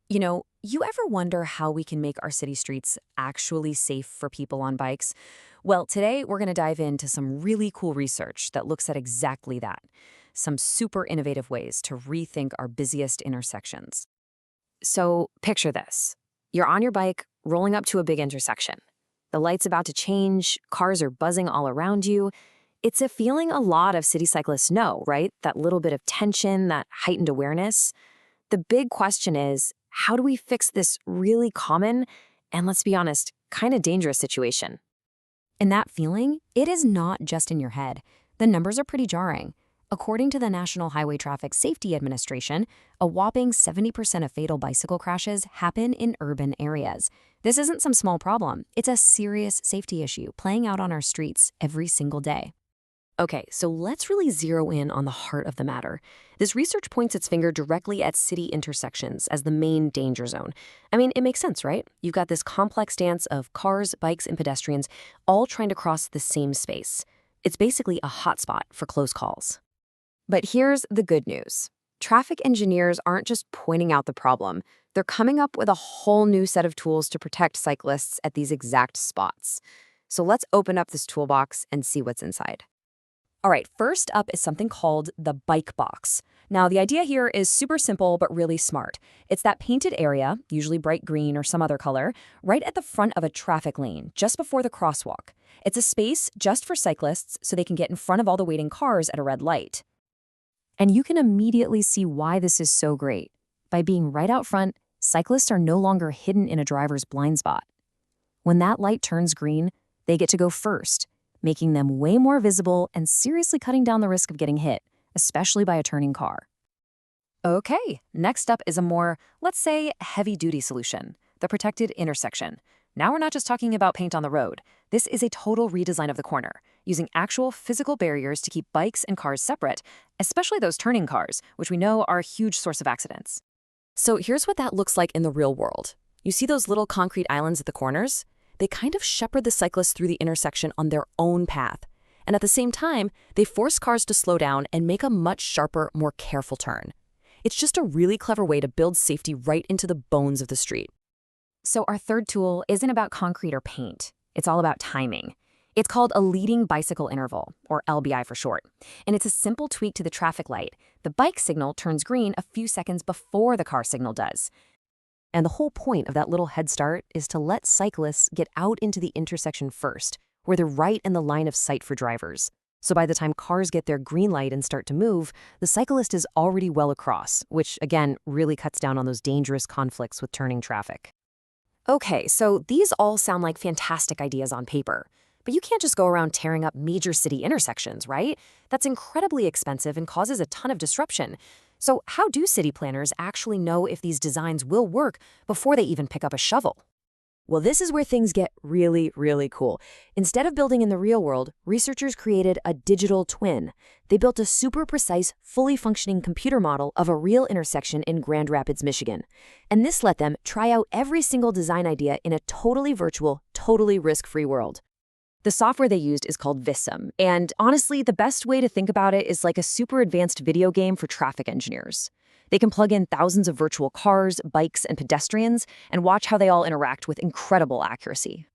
You ever wonder how we can make our city streets actually safe for people on bikes? Well, today we're going to dive into some really cool research that looks at exactly that. Some super innovative ways to rethink our busiest intersections. So, picture this. You're on your bike, rolling up to a big intersection. The light's about to change, cars are buzzing all around you. It's a feeling a lot of city cyclists know, right? That little bit of tension, that heightened awareness. The big question is, how do we fix this really common and, let's be honest, kind of dangerous situation? And that feeling, it is not just in your head. The numbers are pretty jarring. According to the National Highway Traffic Safety Administration, a whopping 70% of fatal bicycle crashes happen in urban areas. This isn't some small problem. It's a serious safety issue playing out on our streets every single day. Okay, so let's really zero in on the heart of the matter. This research points its finger directly at city intersections as the main danger zone. I mean, it makes sense, right? You've got this complex dance of cars, bikes, and pedestrians all trying to cross the same space. It's basically a hotspot for close calls. But here's the good news. Traffic engineers aren't just pointing out the problem. They're coming up with a whole new set of tools to protect cyclists at these exact spots. So let's open up this toolbox and see what's inside. All right, first up is something called the bike box. Now, the idea here is super simple but really smart. It's that painted area, usually bright green or some other color, right at the front of a traffic lane, just before the crosswalk. It's a space just for cyclists so they can get in front of all the waiting cars at a red light. And you can immediately see why this is so great. By being right out front, cyclists are no longer hidden in a driver's blind spot. When that light turns green, they get to go first, making them way more visible and seriously cutting down the risk of getting hit, especially by a turning car. Okay, next up is a more, let's say, heavy-duty solution, the protected intersection. Now we're not just talking about paint on the road. This is a total redesign of the corner, using actual physical barriers to keep bikes and cars separate, especially those turning cars, which we know are a huge source of accidents. So here's what that looks like in the real world. You see those little concrete islands at the corners? They kind of shepherd the cyclists through the intersection on their own path. And at the same time, they force cars to slow down and make a much sharper, more careful turn. It's just a really clever way to build safety right into the bones of the street. So our third tool isn't about concrete or paint. It's all about timing. It's called a leading bicycle interval, or LBI for short. And it's a simple tweak to the traffic light. The bike signal turns green a few seconds before the car signal does. And the whole point of that little head start is to let cyclists get out into the intersection first, where they're right in the line of sight for drivers. So by the time cars get their green light and start to move, the cyclist is already well across, which, again, really cuts down on those dangerous conflicts with turning traffic. Okay, so these all sound like fantastic ideas on paper. But you can't just go around tearing up major city intersections, right? That's incredibly expensive and causes a ton of disruption. So how do city planners actually know if these designs will work before they even pick up a shovel? Well, this is where things get really, really cool. Instead of building in the real world, researchers created a digital twin. They built a super precise, fully functioning computer model of a real intersection in Grand Rapids, Michigan. And this let them try out every single design idea in a totally virtual, totally risk-free world. The software they used is called Visum, and honestly, the best way to think about it is like a super advanced video game for traffic engineers. They can plug in thousands of virtual cars, bikes, and pedestrians and watch how they all interact with incredible accuracy.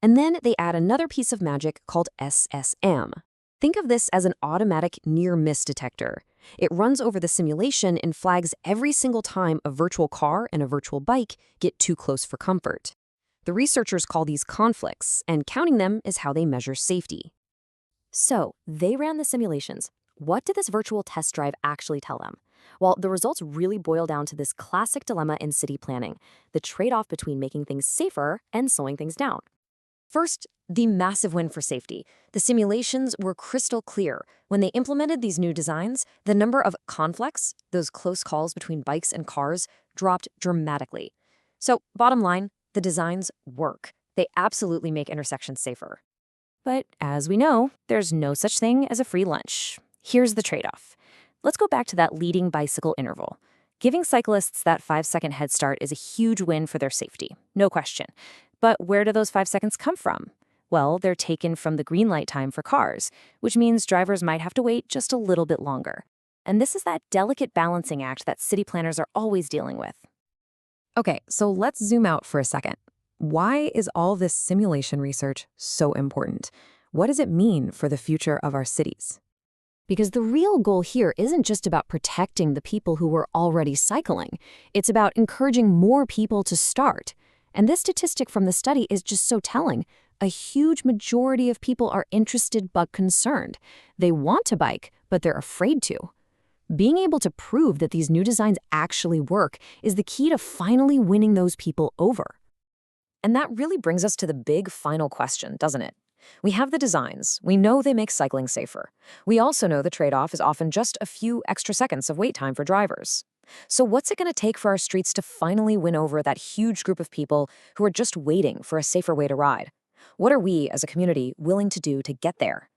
And then they add another piece of magic called SSM. Think of this as an automatic near-miss detector. It runs over the simulation and flags every single time a virtual car and a virtual bike get too close for comfort. The researchers call these conflicts, and counting them is how they measure safety. So, they ran the simulations. What did this virtual test drive actually tell them? Well, the results really boil down to this classic dilemma in city planning, the trade-off between making things safer and slowing things down. First, the massive win for safety. The simulations were crystal clear. When they implemented these new designs, the number of conflicts, those close calls between bikes and cars, dropped dramatically. So, bottom line, the designs work. They absolutely make intersections safer. But as we know, there's no such thing as a free lunch. Here's the trade-off. Let's go back to that leading bicycle interval. Giving cyclists that 5-second head start is a huge win for their safety, no question. But where do those 5 seconds come from? Well, they're taken from the green light time for cars, which means drivers might have to wait just a little bit longer. And this is that delicate balancing act that city planners are always dealing with. Okay, so let's zoom out for a second. Why is all this simulation research so important? What does it mean for the future of our cities? Because the real goal here isn't just about protecting the people who were already cycling. It's about encouraging more people to start. And this statistic from the study is just so telling. A huge majority of people are interested but concerned. They want to bike, but they're afraid to. Being able to prove that these new designs actually work is the key to finally winning those people over. And that really brings us to the big final question, doesn't it? We have the designs. We know they make cycling safer. We also know the trade-off is often just a few extra seconds of wait time for drivers. So what's it going to take for our streets to finally win over that huge group of people who are just waiting for a safer way to ride? What are we, as a community, willing to do to get there?